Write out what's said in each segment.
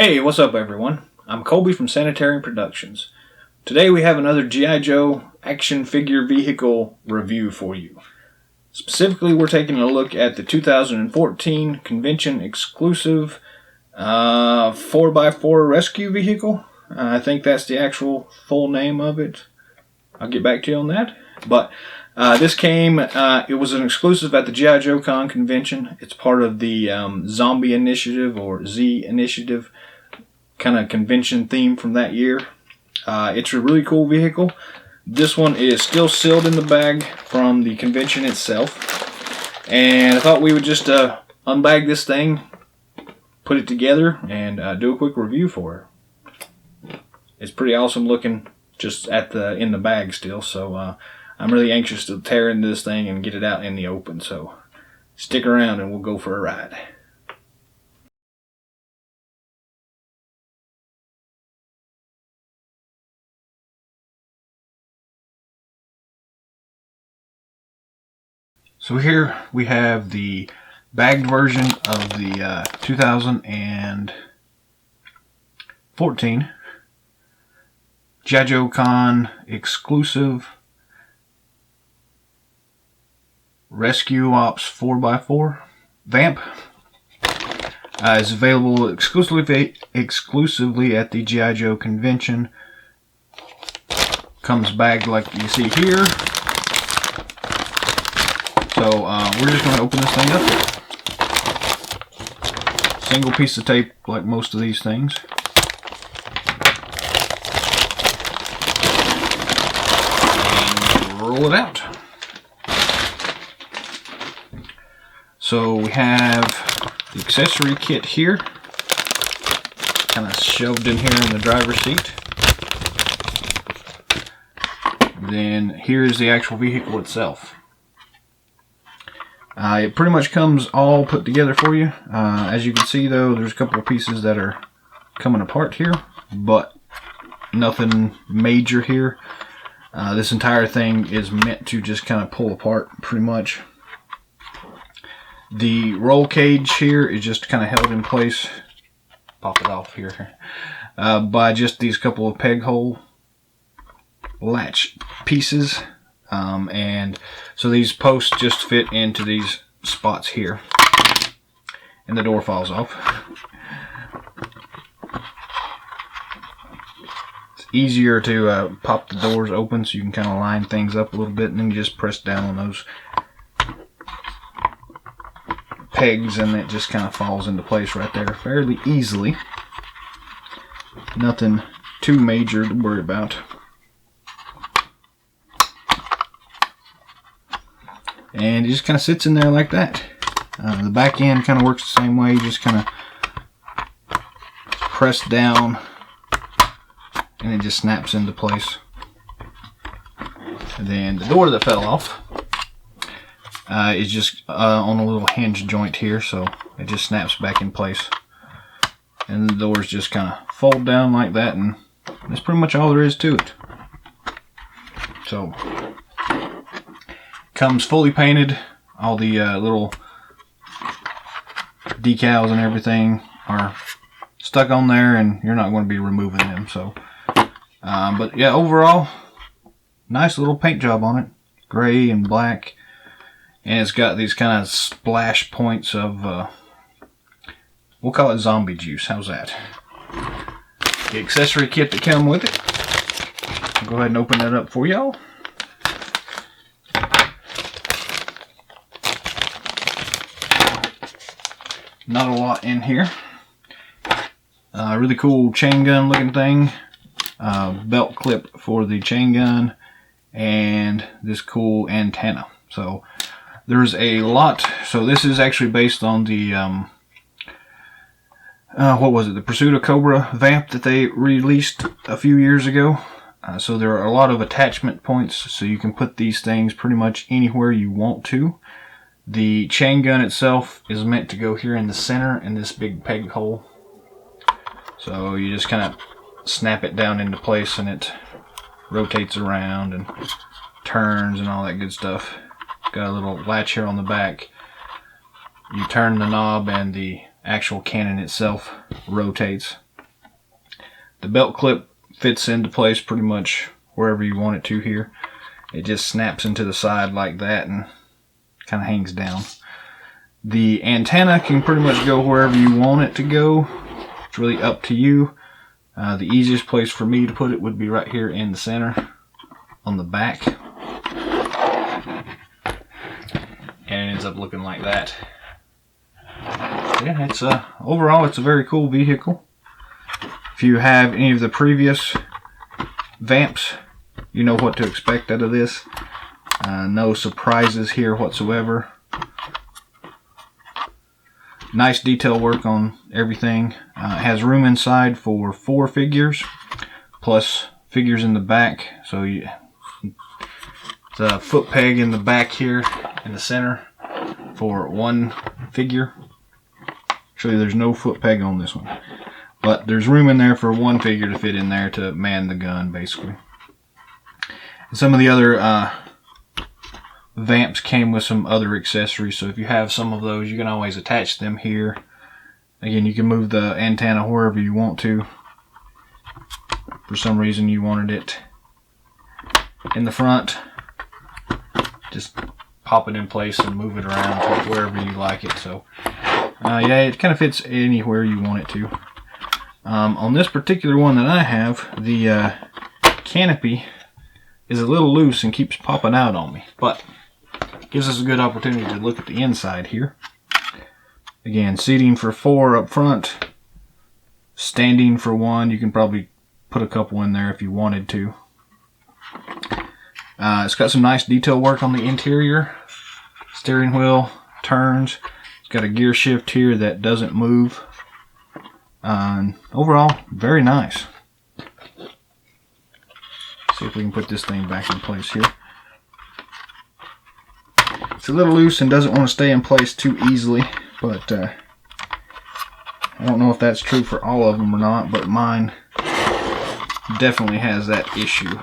Hey, what's up everyone? I'm Colby from Sanitarium Productions. Today we have another G.I. Joe action figure vehicle review for you. Specifically, we're taking a look at the 2014 convention exclusive 4x4 rescue vehicle. I think that's the actual full name of it. I'll get back to you on that. But this came, it was an exclusive at the G.I. Joe Con convention. It's part of the Zombie Initiative or Z Initiative kind of convention theme from that year. It's a really cool vehicle. This one is still sealed in the bag from the convention itself. And I thought we would just unbag this thing, put it together, and do a quick review for her. It's pretty awesome looking just in the bag still, so I'm really anxious to tear into this thing and get it out in the open. So stick around and we'll go for a ride. So here we have the bagged version of the 2014 G.I. Joe Con exclusive Rescue Ops 4x4 VAMP. It's available exclusively at the G.I. Joe convention. Comes bagged like you see here. So we're just going to open this thing up. Single piece of tape like most of these things. And roll it out. So we have the accessory kit here. Kind of shoved in here in the driver's seat. Then here's the actual vehicle itself. It pretty much comes all put together for you. As you can see though, there's a couple of pieces that are coming apart here, but nothing major here. This entire thing is meant to just kind of pull apart pretty much. The roll cage here is just kind of held in place, pop it off here, by just these couple of peg hole latch pieces. And so these posts just fit into these spots here, and the door falls off. It's easier to pop the doors open so you can kind of line things up a little bit, and then you just press down on those pegs and it just kind of falls into place right there fairly easily. Nothing too major to worry about. And it just kind of sits in there like that. The back end kind of works the same way. You just kind of press down and it just snaps into place. And then the door that fell off is just on a little hinge joint here, so it just snaps back in place. And the doors just kind of fold down like that, and that's pretty much all there is to it. So comes fully painted. All the little decals and everything are stuck on there, and you're not going to be removing them. So, but yeah, overall, nice little paint job on it, gray and black, and it's got these kind of splash points of, we'll call it zombie juice. How's that? The accessory kit that came with it. I'll go ahead and open that up for y'all. Not a lot in here. Really cool chain gun looking thing. Belt clip for the chain gun. And this cool antenna. So there's a lot. So this is actually based on the, what was it? The Pursuit of Cobra VAMP that they released a few years ago. So there are a lot of attachment points. So you can put these things pretty much anywhere you want to. The chain gun itself is meant to go here in the center in this big peg hole. So you just kind of snap it down into place and it rotates around and turns and all that good stuff. Got a little latch here on the back. You turn the knob and the actual cannon itself rotates. The belt clip fits into place pretty much wherever you want it to here. It just snaps into the side like that and kind of hangs down. The antenna can pretty much go wherever you want it to go. It's really up to you. The easiest place for me to put it would be right here in the center on the back. And it ends up looking like that. Yeah, it's overall it's a very cool vehicle. If you have any of the previous Vamps, you know what to expect out of this. No surprises here whatsoever. Nice detail work on everything. It has room inside for 4 figures, plus figures in the back. So it's a foot peg in the back here in the center for 1 figure. Actually, there's no foot peg on this one, but there's room in there for 1 figure to fit in there to man the gun, basically. And some of the other Vamps came with some other accessories, so if you have some of those, you can always attach them here. Again, you can move the antenna wherever you want to. For some reason you wanted it in the front, just pop it in place and move it around to wherever you like it. So yeah, it kind of fits anywhere you want it to. On this particular one that I have, the canopy is a little loose and keeps popping out on me, but gives us a good opportunity to look at the inside here. Again, seating for 4 up front, standing for 1. You can probably put a couple in there if you wanted to. It's got some nice detail work on the interior. Steering wheel turns. It's got a gear shift here that doesn't move. Overall, very nice. See if we can put this thing back in place here. It's a little loose and doesn't want to stay in place too easily, but I don't know if that's true for all of them or not, but mine definitely has that issue.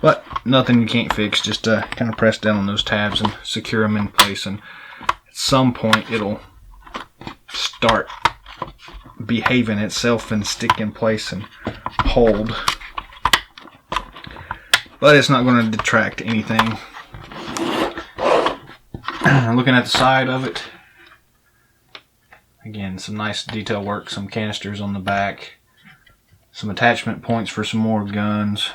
But nothing you can't fix, just kind of press down on those tabs and secure them in place, and at some point it'll start behaving itself and stick in place and hold. But it's not going to detract anything. Looking at the side of it, again, some nice detail work, some canisters on the back, some attachment points for some more guns,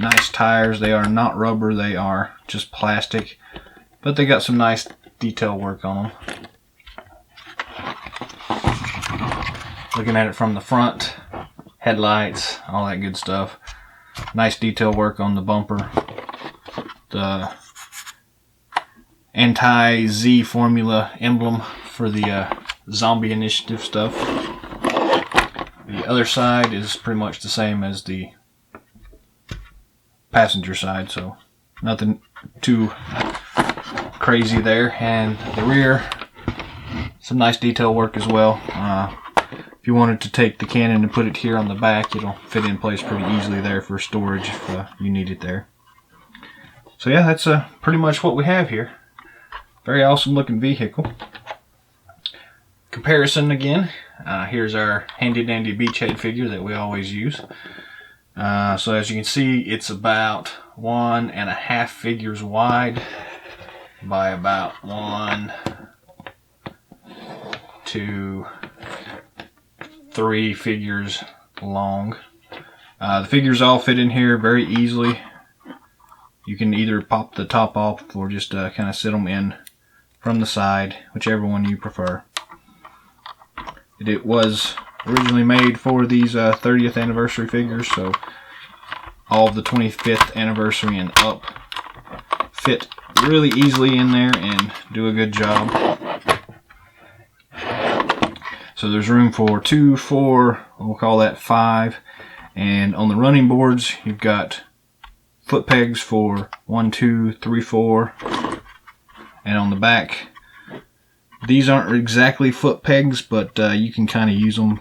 nice tires. They are not rubber, they are just plastic, but they got some nice detail work on them. Looking at it from the front, headlights, all that good stuff. Nice detail work on the bumper. The anti-Z formula emblem for the zombie initiative stuff. The other side is pretty much the same as the passenger side, so nothing too crazy there. And the rear, some nice detail work as well. If you wanted to take the cannon and put it here on the back, it'll fit in place pretty easily there for storage if you need it there. So yeah, that's pretty much what we have here. Very awesome looking vehicle. Comparison again. Here's our handy dandy beachhead figure that we always use. So as you can see, it's about 1.5 figures wide by about 1, 2, 3 figures long. The figures all fit in here very easily. You can either pop the top off or just kind of sit them in from the side, whichever one you prefer. It was originally made for these 30th anniversary figures, so all of the 25th anniversary and up fit really easily in there and do a good job. So there's room for 2, 4, we'll call that 5, and on the running boards you've got foot pegs for 1, 2, 3, 4, and on the back these aren't exactly foot pegs, but you can kind of use them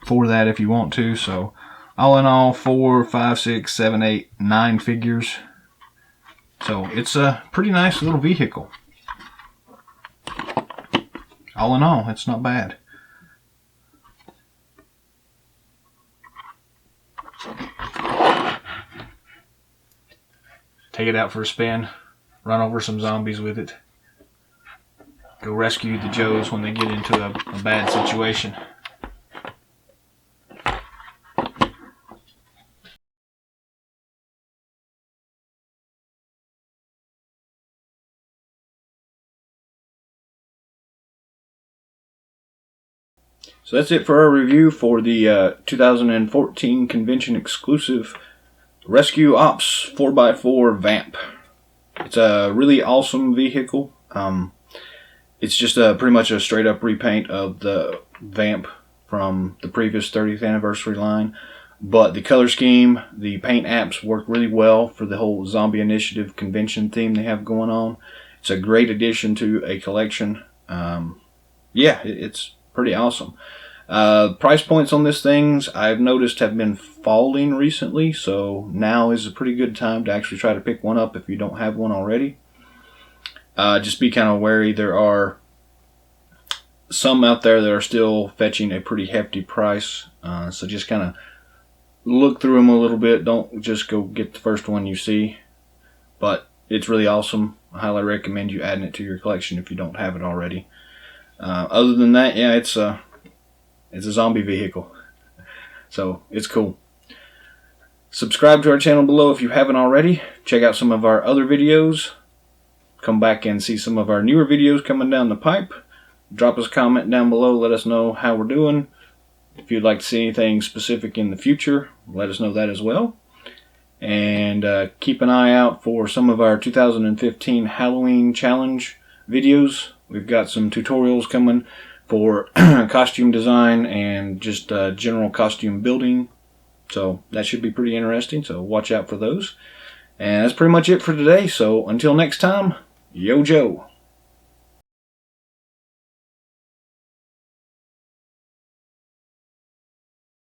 for that if you want to. So all in all, 4, 5, 6, 7, 8, 9 figures. So it's a pretty nice little vehicle. All in all, it's not bad. Take it out for a spin, run over some zombies with it, go rescue the Joes when they get into a bad situation. So that's it for our review for the 2014 convention exclusive Rescue Ops 4x4 VAMP. It's a really awesome vehicle. It's just pretty much a straight up repaint of the VAMP from the previous 30th anniversary line. But the color scheme, the paint apps work really well for the whole Zombie Initiative convention theme they have going on. It's a great addition to a collection. Yeah, it's pretty awesome. Price points on this things I've noticed have been falling recently, so now is a pretty good time to actually try to pick one up if you don't have one already. Just be kind of wary. There are some out there that are still fetching a pretty hefty price, so just kind of look through them a little bit. Don't just go get the first one you see, but it's really awesome. I highly recommend you adding it to your collection if you don't have it already. Other than that, yeah, it's a zombie vehicle, so it's cool. Subscribe to our channel below if you haven't already. Check out some of our other videos. Come back and see some of our newer videos coming down the pipe. Drop us a comment down below. Let us know how we're doing. If you'd like to see anything specific in the future, let us know that as well. And keep an eye out for some of our 2015 Halloween challenge videos. We've got some tutorials coming for costume design and just general costume building, so that should be pretty interesting, so watch out for those. And that's pretty much it for today, so until next time, yo Joe.